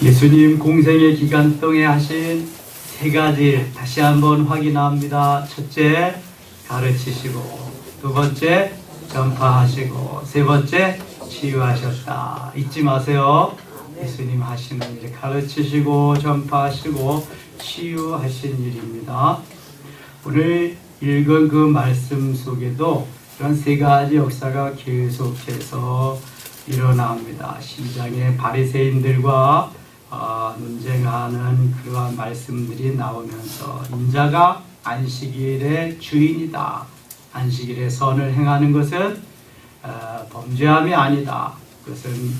예수님 공생의 기간 동에 하신 세 가지 다시 한번 확인합니다. 첫째, 가르치시고, 두 번째, 전파하시고, 세 번째, 치유하셨다. 잊지 마세요. 예수님 하시는 일, 가르치시고, 전파하시고, 치유하신 일입니다. 오늘 읽은 그 말씀 속에도 이런 세 가지 역사가 계속해서 일어납니다. 심장의 바리새인들과 논쟁하는 그러한 말씀들이 나오면서 인자가 안식일의 주인이다. 안식일에 선을 행하는 것은 범죄함이 아니다. 그것은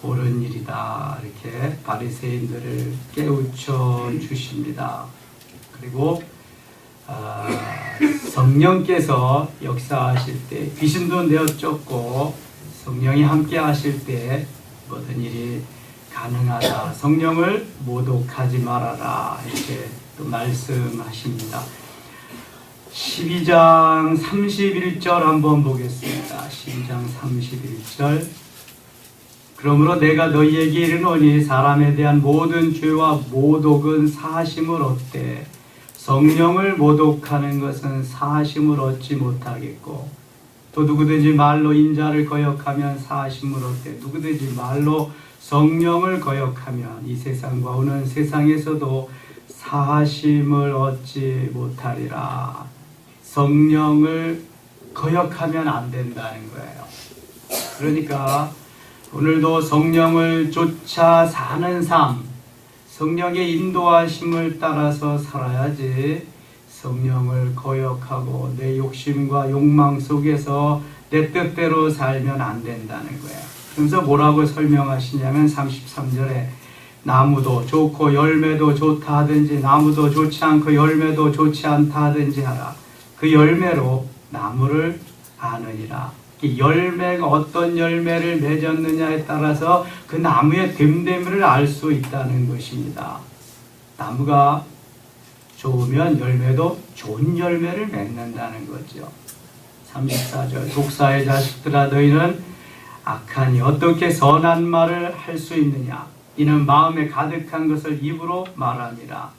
옳은 일이다. 이렇게 바리새인들을 깨우쳐 주십니다. 그리고 성령께서 역사하실 때 귀신도 내어 쫓고 성령이 함께 하실 때 모든 일이 가능하다. 성령을 모독하지 말아라. 이렇게 또 말씀하십니다. 12장 31절 한번 보겠습니다. 12장 31절. 그러므로 내가 너희에게 이르노니 사람에 대한 모든 죄와 모독은 사하심을 얻되 성령을 모독하는 것은 사하심을 얻지 못하겠고, 또 누구든지 말로 인자를 거역하면 사하심을 얻되 누구든지 말로 성령을 거역하면 이 세상과 오는 세상에서도 사하심을 얻지 못하리라. 성령을 거역하면 안 된다는 거예요. 그러니까 오늘도 성령을 쫓아 사는 삶, 성령의 인도하심을 따라서 살아야지 성령을 거역하고 내 욕심과 욕망 속에서 내 뜻대로 살면 안 된다는 거예요. 그래서 뭐라고 설명하시냐면 33절에 나무도 좋고 열매도 좋다 하든지 나무도 좋지 않고 열매도 좋지 않다 하든지 하라. 그 열매로 나무를 아느니라. 열매가 어떤 열매를 맺었느냐에 따라서 그 나무의 됨됨이를 알 수 있다는 것입니다. 나무가 좋으면 열매도 좋은 열매를 맺는다는 거죠. 34절 독사의 자식들아 너희는 악하니 어떻게 선한 말을 할 수 있느냐. 이는 마음에 가득한 것을 입으로 말하니라.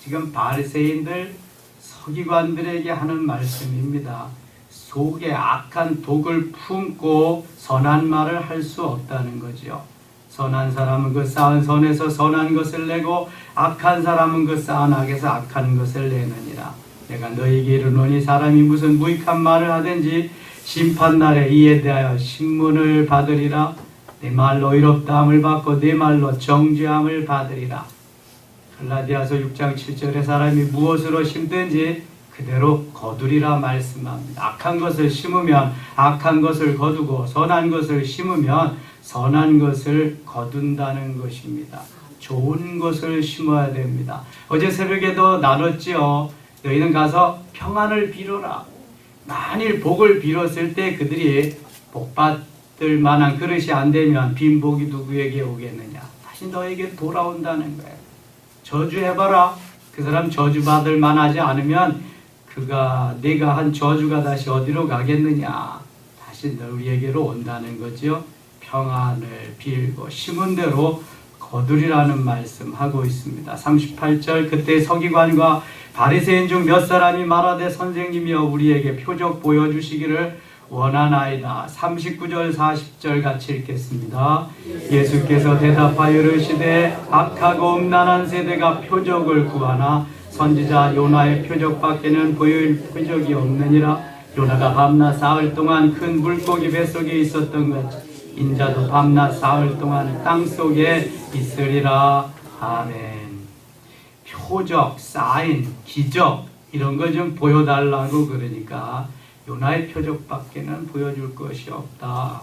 지금 바리새인들 서기관들에게 하는 말씀입니다. 속에 악한 독을 품고 선한 말을 할 수 없다는 거죠. 선한 사람은 그 쌓은 선에서 선한 것을 내고 악한 사람은 그 쌓은 악에서 악한 것을 내느니라. 내가 너희에게 이르노니 사람이 무슨 무익한 말을 하든지 심판날에 이에 대하여 신문을 받으리라. 내 말로 의롭다함을 받고 내 말로 정죄함을 받으리라. 갈라디아서 6장 7절에 사람이 무엇으로 심든지 그대로 거두리라 말씀합니다. 악한 것을 심으면 악한 것을 거두고 선한 것을 심으면 선한 것을 거둔다는 것입니다. 좋은 것을 심어야 됩니다. 어제 새벽에도 나눴지요. 너희는 가서 평안을 빌어라. 만일 복을 빌었을 때 그들이 복받을 만한 그릇이 안 되면 빈 복이 누구에게 오겠느냐. 다시 너에게 돌아온다는 거예요. 저주해봐라. 그 사람 저주받을 만하지 않으면 내가 한 저주가 다시 어디로 가겠느냐. 다시 너희에게로 온다는 거죠. 평안을 빌고 심은 대로 거두리라는 말씀하고 있습니다. 38절 그때 서기관과 바리새인 중 몇 사람이 말하되 선생님이여 우리에게 표적 보여주시기를 원하나이다. 39절 40절 같이 읽겠습니다. 예수께서 대답하여 이르시되 악하고 음란한 세대가 표적을 구하나 선지자 요나의 표적밖에는 보일 표적이 없느니라. 요나가 밤낮 사흘 동안 큰 물고기 뱃속에 있었던 것 인자도 밤낮 사흘 동안 땅속에 있으리라. 아멘. 표적, 사인, 기적 이런 걸 좀 보여달라고 그러니까 요나의 표적밖에는 보여줄 것이 없다.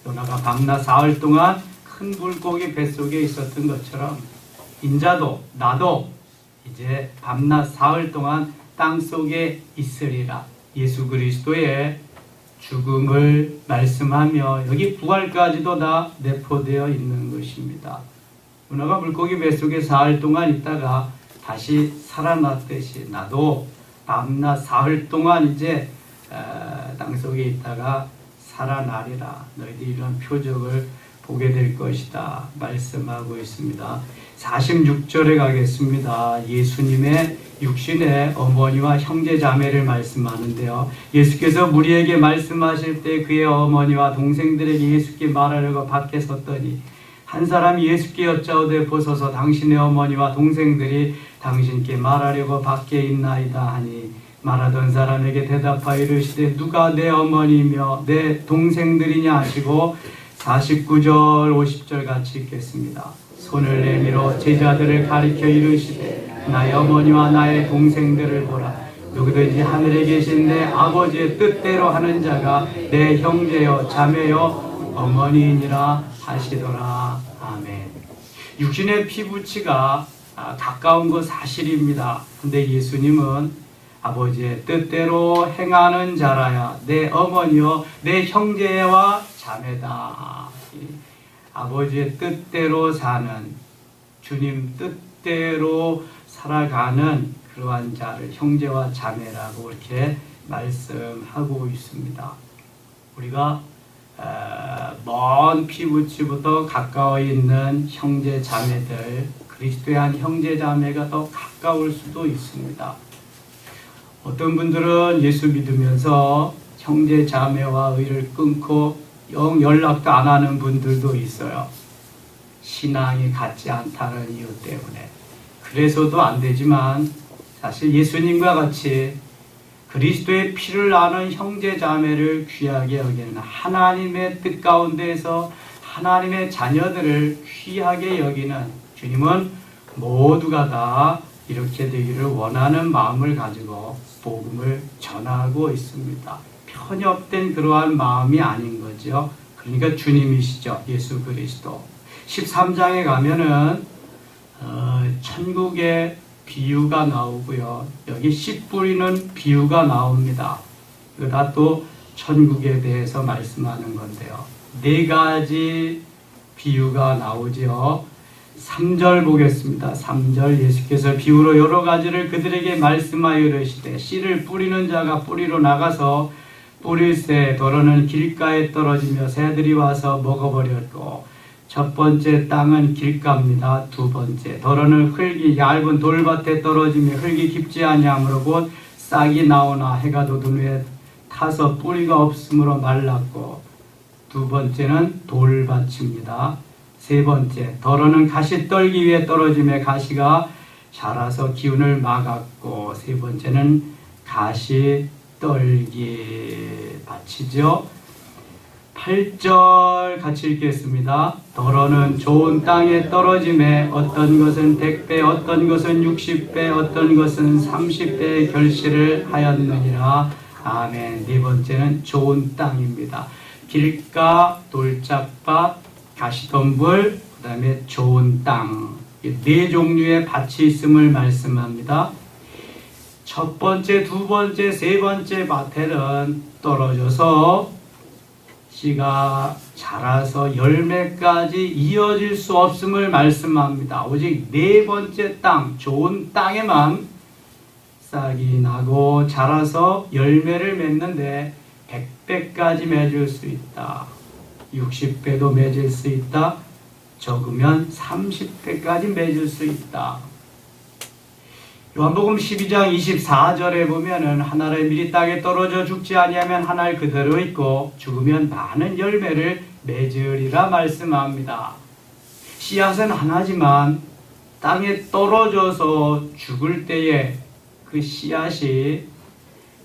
요나가 밤낮 사흘 동안 큰 물고기 뱃속에 있었던 것처럼 인자도 나도 이제 밤낮 사흘 동안 땅속에 있으리라. 예수 그리스도의 죽음을 말씀하며 여기 부활까지도 다 내포되어 있는 것입니다. 요나가 물고기 뱃속에 사흘 동안 있다가 다시 살아났듯이 나도 밤낮 사흘 동안 이제 땅속에 있다가 살아나리라. 너희들이 이런 표적을 보게 될 것이다 말씀하고 있습니다. 46절에 가겠습니다. 예수님의 육신의 어머니와 형제 자매를 말씀하는데요. 예수께서 무리에게 말씀하실 때 그의 어머니와 동생들에게 예수께 말하려고 밖에 섰더니 한 사람이 예수께 여짜오되 보소서 당신의 어머니와 동생들이 당신께 말하려고 밖에 있나이다 하니 말하던 사람에게 대답하여 이르시되 누가 내 어머니며 내 동생들이냐 하시고 49절 50절 같이 읽겠습니다. 손을 내밀어 제자들을 가리켜 이르시되 나의 어머니와 나의 동생들을 보라. 누구든지 하늘에 계신 내 아버지의 뜻대로 하는 자가 내 형제여 자매여 어머니이니라 하시더라. 아멘. 육신의 피부치가 가까운 건 사실입니다. 근데 예수님은 아버지의 뜻대로 행하는 자라야 내 어머니여 내 형제와 자매다. 아버지의 뜻대로 사는, 주님 뜻대로 살아가는 그러한 자를 형제와 자매라고 이렇게 말씀하고 있습니다. 우리가 먼 피부치부터 가까워 있는 형제 자매들, 그리스도의 한 형제 자매가 더 가까울 수도 있습니다. 어떤 분들은 예수 믿으면서 형제 자매와 의를 끊고 영 연락도 안 하는 분들도 있어요. 신앙이 같지 않다는 이유 때문에. 그래서도 안 되지만 사실 예수님과 같이 그리스도의 피를 아는 형제 자매를 귀하게 여기는 하나님의 뜻 가운데에서 하나님의 자녀들을 귀하게 여기는 주님은 모두가 다 이렇게 되기를 원하는 마음을 가지고 복음을 전하고 있습니다. 편협된 그러한 마음이 아닌 거죠. 그러니까 주님이시죠. 예수 그리스도. 13장에 가면은 천국의 비유가 나오고요. 여기 씨 뿌리는 비유가 나옵니다. 그다 또 천국에 대해서 말씀하는 건데요. 네 가지 비유가 나오죠. 3절 보겠습니다. 3절 예수께서 비유로 여러 가지를 그들에게 말씀하여 이르시되 씨를 뿌리는 자가 뿌리로 나가서 뿌릴새 더러는 길가에 떨어지며 새들이 와서 먹어버렸고 첫 번째 땅은 길가입니다. 두 번째 더러는 흙이 얇은 돌밭에 떨어지며 흙이 깊지 아니하므로 곧 싹이 나오나 해가 돋은 후에 타서 뿌리가 없으므로 말랐고 두 번째는 돌밭입니다. 세 번째 더러는 가시떨기 위에 떨어지며 가시가 자라서 기운을 막았고 세 번째는 가시떨기 밭이죠. 8절 같이 읽겠습니다. 더러는 좋은 땅에 떨어짐에 어떤 것은 100배 어떤 것은 60배 어떤 것은 30배의 결실을 하였느니라. 아멘. 네 번째는 좋은 땅입니다. 길가, 돌짝밭, 가시덤불, 그 다음에 좋은 땅, 네 종류의 밭이 있음을 말씀합니다. 첫 번째, 두 번째, 세 번째 밭에는 떨어져서 씨가 자라서 열매까지 이어질 수 없음을 말씀합니다. 오직 네 번째 땅, 좋은 땅에만 싹이 나고 자라서 열매를 맺는데 100배까지 맺을 수 있다. 60배도 맺을 수 있다. 적으면 30배까지 맺을 수 있다. 요한복음 12장 24절에 보면은 한 알을 미리 땅에 떨어져 죽지 아니하면 한 알 그대로 있고 죽으면 많은 열매를 맺으리라 말씀합니다. 씨앗은 하나지만 땅에 떨어져서 죽을 때에 그 씨앗이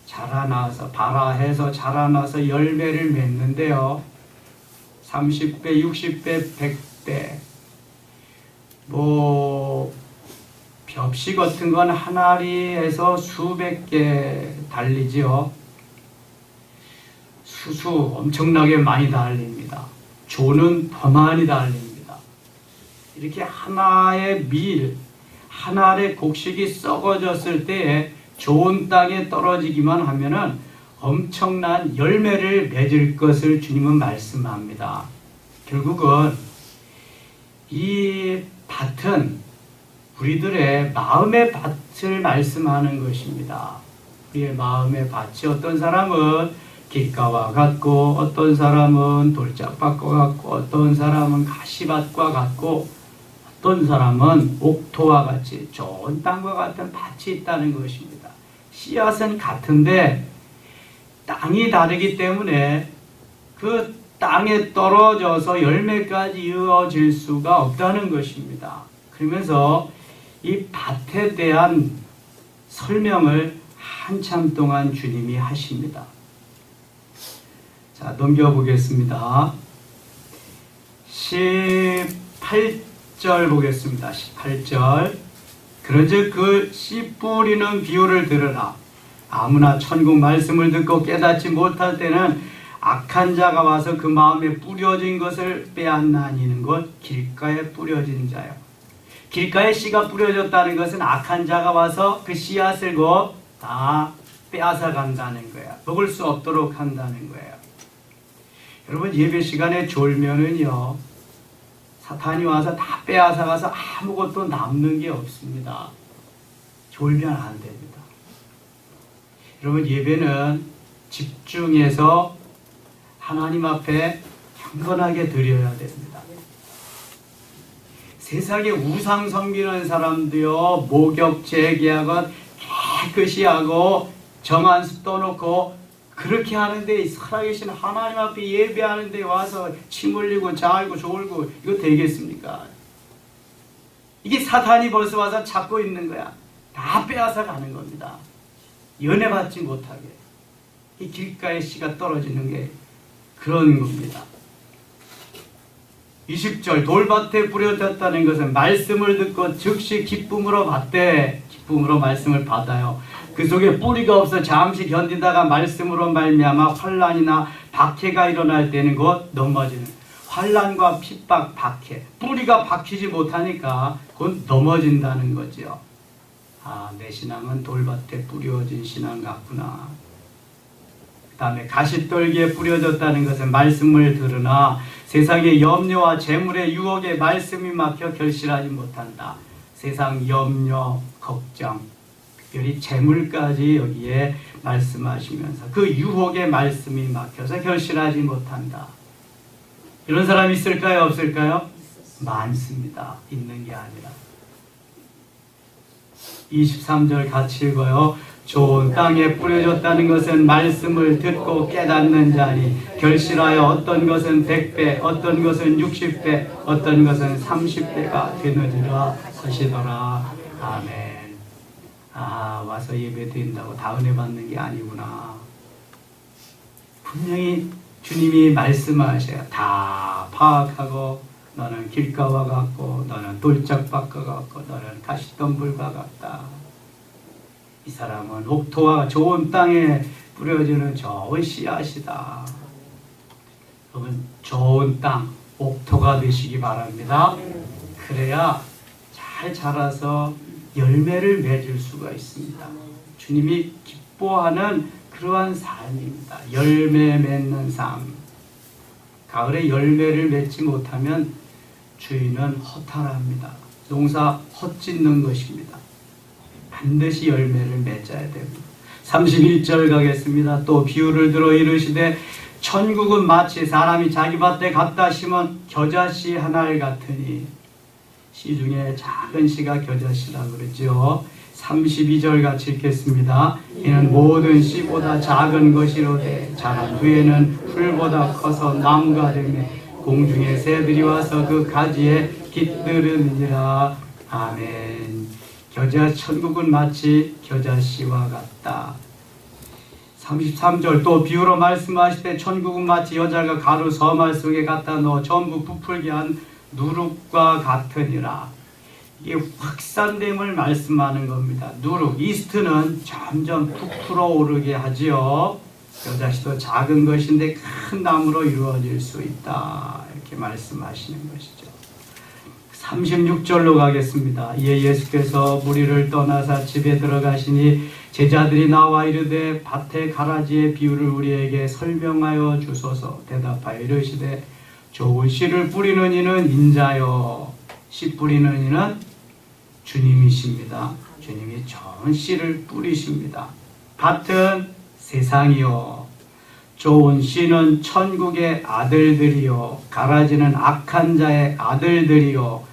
자라나서 발아해서 자라나서 열매를 맺는데요. 30배, 60배, 100배 벽시 같은 건 한 알이에서 수백 개 달리지요. 수수 엄청나게 많이 달립니다. 조는 더 많이 달립니다. 이렇게 하나의 밀, 한 알의 곡식이 썩어졌을 때에 좋은 땅에 떨어지기만 하면은 엄청난 열매를 맺을 것을 주님은 말씀합니다. 결국은 이 밭은 우리들의 마음의 밭을 말씀하는 것입니다. 우리의 마음의 밭이 어떤 사람은 길가와 같고 어떤 사람은 돌짝밭과 같고 어떤 사람은 가시밭과 같고 어떤 사람은 옥토와 같이 좋은 땅과 같은 밭이 있다는 것입니다. 씨앗은 같은데 땅이 다르기 때문에 그 땅에 떨어져서 열매까지 이어질 수가 없다는 것입니다. 그러면서 이 밭에 대한 설명을 한참 동안 주님이 하십니다. 자, 넘겨보겠습니다. 18절 보겠습니다. 18절. 그런즉 그 씨 뿌리는 비유를 들으라. 아무나 천국 말씀을 듣고 깨닫지 못할 때는 악한 자가 와서 그 마음에 뿌려진 것을 빼앗나니는 것 길가에 뿌려진 자요. 길가에 씨가 뿌려졌다는 것은 악한 자가 와서 그 씨앗을 다 빼앗아 간다는 거야. 먹을 수 없도록 한다는 거예요. 여러분, 예배 시간에 졸면은요, 사탄이 와서 다 빼앗아 가서 아무것도 남는 게 없습니다. 졸면 안 됩니다. 여러분, 예배는 집중해서 하나님 앞에 경건하게 드려야 됩니다. 세상에 우상 섬기는 사람도요, 목욕 재개하건 깨끗이 하고 정한수 떠놓고 그렇게 하는데, 살아계신 하나님 앞에 예배하는데 와서 침 흘리고 자고 졸고 이거 되겠습니까? 이게 사탄이 벌써 와서 잡고 있는 거야. 다 빼앗아 가는 겁니다. 연애 받지 못하게. 이 길가에 씨가 떨어지는 게 그런 겁니다. 20절, 돌밭에 뿌려졌다는 것은 말씀을 듣고 즉시 기쁨으로 받되, 기쁨으로 말씀을 받아요. 그 속에 뿌리가 없어 잠시 견디다가 말씀으로 말미암아 환난이나 박해가 일어날 때는 곧 넘어지는, 환난과 핍박, 박해, 뿌리가 박히지 못하니까 곧 넘어진다는 거죠. 아, 내 신앙은 돌밭에 뿌려진 신앙 같구나. 그 다음에 가시떨기에 뿌려졌다는 것은 말씀을 들으나 세상의 염려와 재물의 유혹에 말씀이 막혀 결실하지 못한다. 세상 염려, 걱정, 특별히 재물까지 여기에 말씀하시면서 그 유혹에 말씀이 막혀서 결실하지 못한다. 이런 사람이 있을까요? 없을까요? 많습니다. 있는 게 아니라. 23절 같이 읽어요. 좋은 땅에 뿌려졌다는 것은 말씀을 듣고 깨닫는 자니 결실하여 어떤 것은 100배, 어떤 것은 60배, 어떤 것은 30배가 되느니라 하시더라. 아멘. 아, 와서 예배 드린다고 다 은혜 받는 게 아니구나. 분명히 주님이 말씀하셔요. 다 파악하고, 너는 길가와 같고, 너는 돌짝밭과 같고, 너는 가시덤불과 같다. 이 사람은 옥토와 좋은 땅에 뿌려지는 좋은 씨앗이다. 여러분, 좋은 땅, 옥토가 되시기 바랍니다. 그래야 잘 자라서 열매를 맺을 수가 있습니다. 주님이 기뻐하는 그러한 삶입니다. 열매 맺는 삶. 가을에 열매를 맺지 못하면 주인은 허탈합니다. 농사 헛짓는 것입니다. 반드시 열매를 맺어야 됩니다. 31절 가겠습니다. 또 비유를 들어 이르시되 천국은 마치 사람이 자기 밭에 갖다 심은 겨자씨 하나를 같으니, 씨 중에 작은 씨가 겨자씨라 그러죠. 32절 같이 읽겠습니다. 이는 모든 씨보다 작은 것이로되 자란 후에는 풀보다 커서 나무가 되며 공중의 새들이 와서 그 가지에 깃들으니라. 아멘. 천국은 마치 겨자씨와 같다. 33절, 또 비유로 말씀하시되 천국은 마치 여자가 가루 서말 속에 갖다 넣어 전부 부풀게 한 누룩과 같으니라. 이게 확산됨을 말씀하는 겁니다. 누룩, 이스트는 점점 부풀어 오르게 하지요. 겨자씨도 작은 것인데 큰 나무로 이루어질 수 있다. 이렇게 말씀하시는 것이죠. 36절로 가겠습니다. 이에 예수께서 무리를 떠나사 집에 들어가시니 제자들이 나와 이르되 밭의 가라지의 비유를 우리에게 설명하여 주소서. 대답하여 이르시되 좋은 씨를 뿌리는 이는 인자요, 씨 뿌리는 이는 주님이십니다. 주님이 좋은 씨를 뿌리십니다. 밭은 세상이요, 좋은 씨는 천국의 아들들이요 가라지는 악한 자의 아들들이요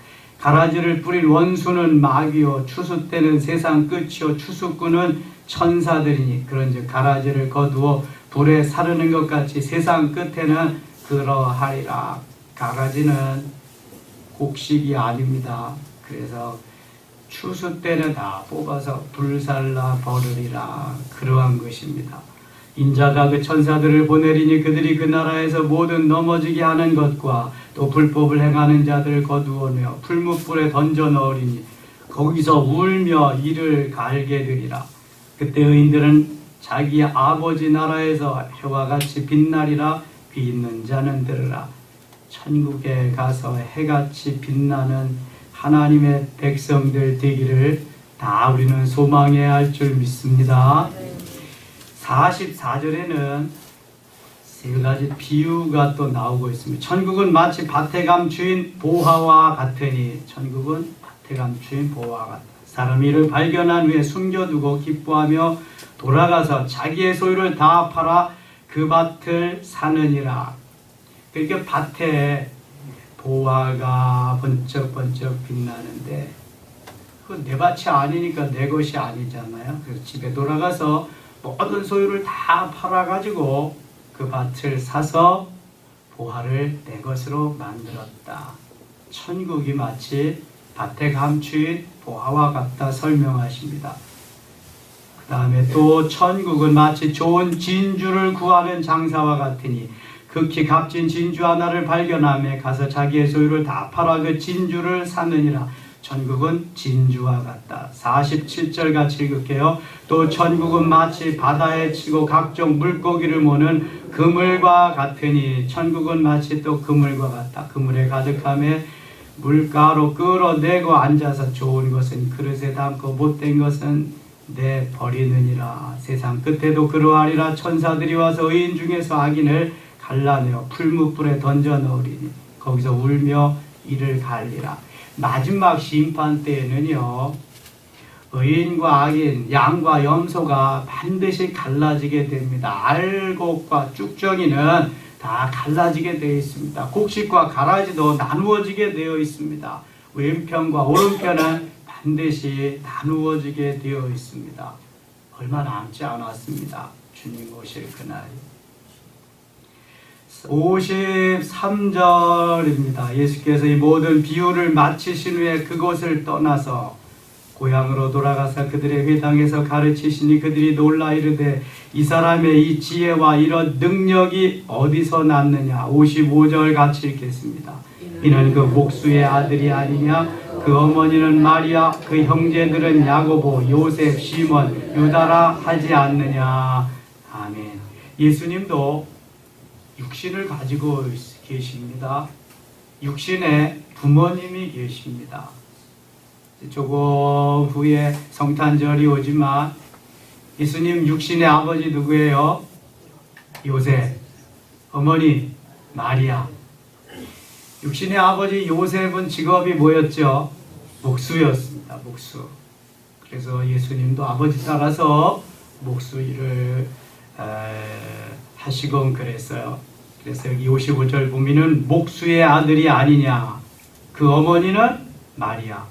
가라지를 뿌린 원수는 마귀요 추수 때는 세상 끝이요 추수꾼은 천사들이니 그런즉 가라지를 거두어 불에 사르는 것 같이 세상 끝에는 그러하리라. 가라지는 곡식이 아닙니다. 그래서 추수 때는 다 뽑아서 불살라 버리리라. 그러한 것입니다. 인자가 그 천사들을 보내리니 그들이 그 나라에서 모든 넘어지게 하는 것과 또 불법을 행하는 자들을 거두어내어 풀무불에 던져 넣으리니 거기서 울며 이를 갈게 되리라. 그때 의인들은 자기 아버지 나라에서 해와 같이 빛나리라. 귀 있는 자는 들으라. 천국에 가서 해같이 빛나는 하나님의 백성들 되기를 다 우리는 소망해야 할 줄 믿습니다. 44절에는 세 가지 비유가 또 나오고 있습니다. 천국은 마치 밭에 감추인 보화와 같으니 천국은 밭에 감추인 보화와 같다. 사람이 이를 발견한 후에 숨겨두고 기뻐하며 돌아가서 자기의 소유를 다 팔아 그 밭을 사느니라. 그러니까 밭에 보화가 번쩍번쩍 빛나는데 그건 내 밭이 아니니까 내 것이 아니잖아요. 그래서 집에 돌아가서 모든 소유를 다 팔아가지고 그 밭을 사서 보화를 내 것으로 만들었다. 천국이 마치 밭에 감추인 보화와 같다 설명하십니다. 그 다음에 또 천국은 마치 좋은 진주를 구하는 장사와 같으니 극히 값진 진주 하나를 발견하며 가서 자기의 소유를 다 팔아 그 진주를 사느니라. 천국은 진주와 같다. 47절 같이 읽을게요. 또 천국은 마치 바다에 치고 각종 물고기를 모는 그물과 같으니 천국은 마치 또 그물과 같다. 그물에 가득함에 물가로 끌어내고 앉아서 좋은 것은 그릇에 담고 못된 것은 내버리느니라. 세상 끝에도 그러하리라. 천사들이 와서 의인 중에서 악인을 갈라내어 풀무불에 던져 넣으리니 거기서 울며 이를 갈리라. 마지막 심판 때에는요, 의인과 악인, 양과 염소가 반드시 갈라지게 됩니다. 알곡과 쭉정이는 다 갈라지게 되어 있습니다. 곡식과 가라지도 나누어지게 되어 있습니다. 왼편과 오른편은 반드시 나누어지게 되어 있습니다. 얼마 남지 않았습니다. 주님 오실 그날. 53절입니다. 예수께서 이 모든 비유를 마치신 후에 그곳을 떠나서 고향으로 돌아가서 그들의 회당에서 가르치시니 그들이 놀라 이르되 이 사람의 이 지혜와 이런 능력이 어디서 났느냐. 55절 같이 읽겠습니다. 이는 그 목수의 아들이 아니냐. 그 어머니는 마리아, 그 형제들은 야고보, 요셉, 시몬, 유다라 하지 않느냐. 아멘. 예수님도 육신을 가지고 계십니다. 육신에 부모님이 계십니다. 조금 후에 성탄절이 오지만 예수님 육신의 아버지 누구예요? 요셉. 어머니 마리아. 육신의 아버지 요셉은 직업이 뭐였죠? 목수였습니다. 목수. 그래서 예수님도 아버지 따라서 목수 일을 하시곤 그랬어요. 그래서 여기 55절 보면은 목수의 아들이 아니냐. 그 어머니는 마리아.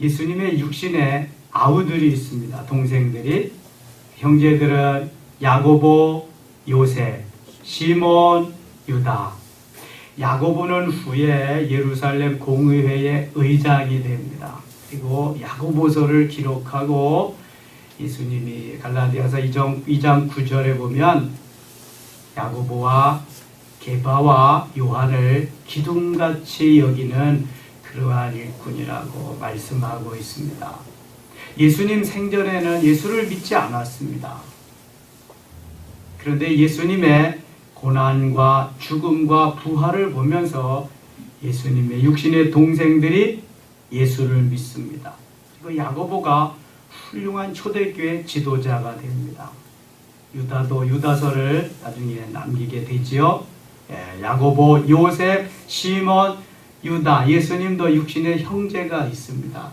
예수님의 육신에 아우들이 있습니다. 동생들이. 형제들은 야고보, 요셉, 시몬, 유다. 야고보는 후에 예루살렘 공의회의 의장이 됩니다. 그리고 야고보서를 기록하고 예수님이 갈라디아서 2장 9절에 보면 야고보와 게바와 요한을 기둥같이 여기는 그러한 일꾼이라고 말씀하고 있습니다. 예수님 생전에는 예수를 믿지 않았습니다. 그런데 예수님의 고난과 죽음과 부활을 보면서 예수님의 육신의 동생들이 예수를 믿습니다. 그리고 야고보가 훌륭한 초대교회 지도자가 됩니다. 유다도 유다서를 나중에 남기게 되지요. 야고보, 요셉, 시몬, 유다, 예수님도 육신의 형제가 있습니다.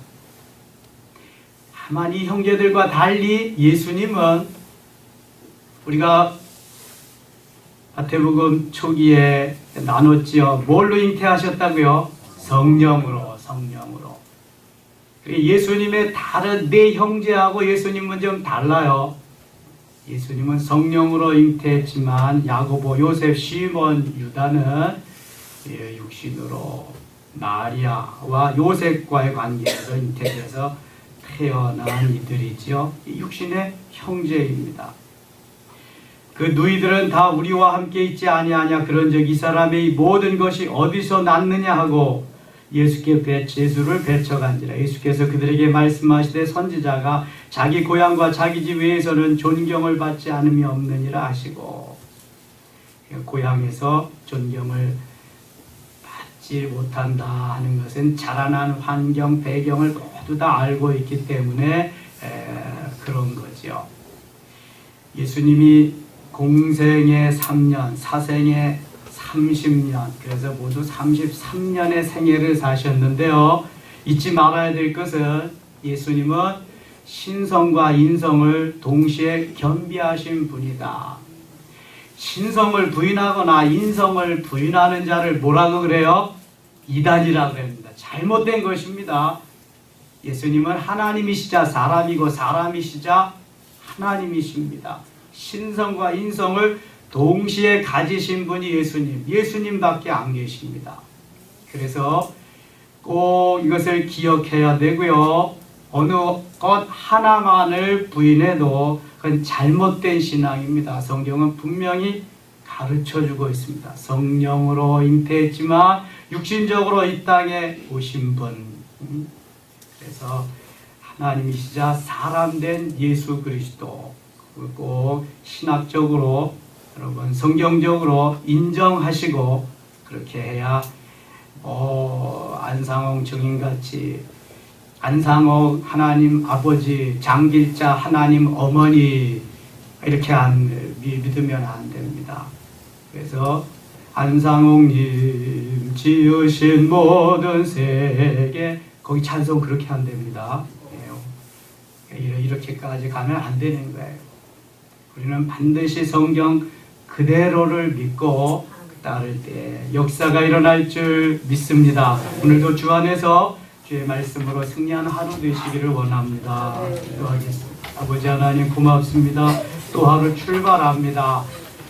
다만 이 형제들과 달리 예수님은 우리가 마태복음 초기에 나눴지요. 뭘로 잉태하셨다고요? 성령으로. 예수님의 다른 네 형제하고 예수님은 좀 달라요. 예수님은 성령으로 잉태했지만 야고보, 요셉, 시몬, 유다는 육신으로 마리아와 요셉과의 관계에서 잉태돼서 태어난 이들이지요. 육신의 형제입니다. 그 누이들은 다 우리와 함께 있지 아니하냐 그런즉 이 사람의 모든 것이 어디서 났느냐 하고 예수께 제수를 배척한지라. 예수께서 그들에게 말씀하시되 선지자가 자기 고향과 자기 집 외에서는 존경을 받지 않음이 없느니라 하시고, 고향에서 존경을 받지 못한다 하는 것은 자라난 환경, 배경을 모두 다 알고 있기 때문에 그런 거죠. 예수님이 공생의 3년, 사생의 30년, 그래서 모두 33년의 생애를 사셨는데요. 잊지 말아야 될 것은 예수님은 신성과 인성을 동시에 겸비하신 분이다. 신성을 부인하거나 인성을 부인하는 자를 뭐라고 그래요? 이단이라고 합니다. 잘못된 것입니다. 예수님은 하나님이시자 사람이고 사람이시자 하나님이십니다. 신성과 인성을 동시에 가지신 분이 예수님밖에 안 계십니다. 그래서 꼭 이것을 기억해야 되고요. 어느 것 하나만을 부인해도 그건 잘못된 신앙입니다. 성경은 분명히 가르쳐주고 있습니다. 성령으로 잉태했지만 육신적으로 이 땅에 오신 분. 그래서 하나님이시자 사람된 예수 그리스도. 꼭 신학적으로 여러분 성경적으로 인정하시고 그렇게 해야 안상홍 증인같이 안상홍 하나님 아버지, 장길자 하나님 어머니 이렇게 믿으면 안 됩니다. 그래서 안상홍님 지으신 모든 세계 거기 찬송 그렇게 안 됩니다. 이렇게까지 가면 안 되는 거예요. 우리는 반드시 성경 그대로를 믿고 따를 때 역사가 일어날 줄 믿습니다. 오늘도 주 안에서 주의 말씀으로 승리하는 하루 되시기를 원합니다. 기도하겠습니다. 아버지 하나님 고맙습니다. 또 하루 출발합니다.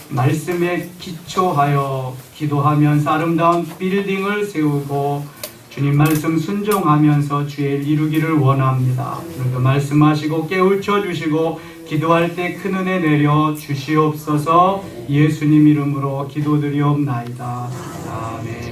말씀에 기초하여 기도하면서 아름다운 빌딩을 세우고 주님 말씀 순종하면서 주의 일 이루기를 원합니다. 오늘도 말씀하시고 깨우쳐 주시고 기도할 때 큰 은혜 내려 주시옵소서. 예수님 이름으로 기도드리옵나이다. 아멘.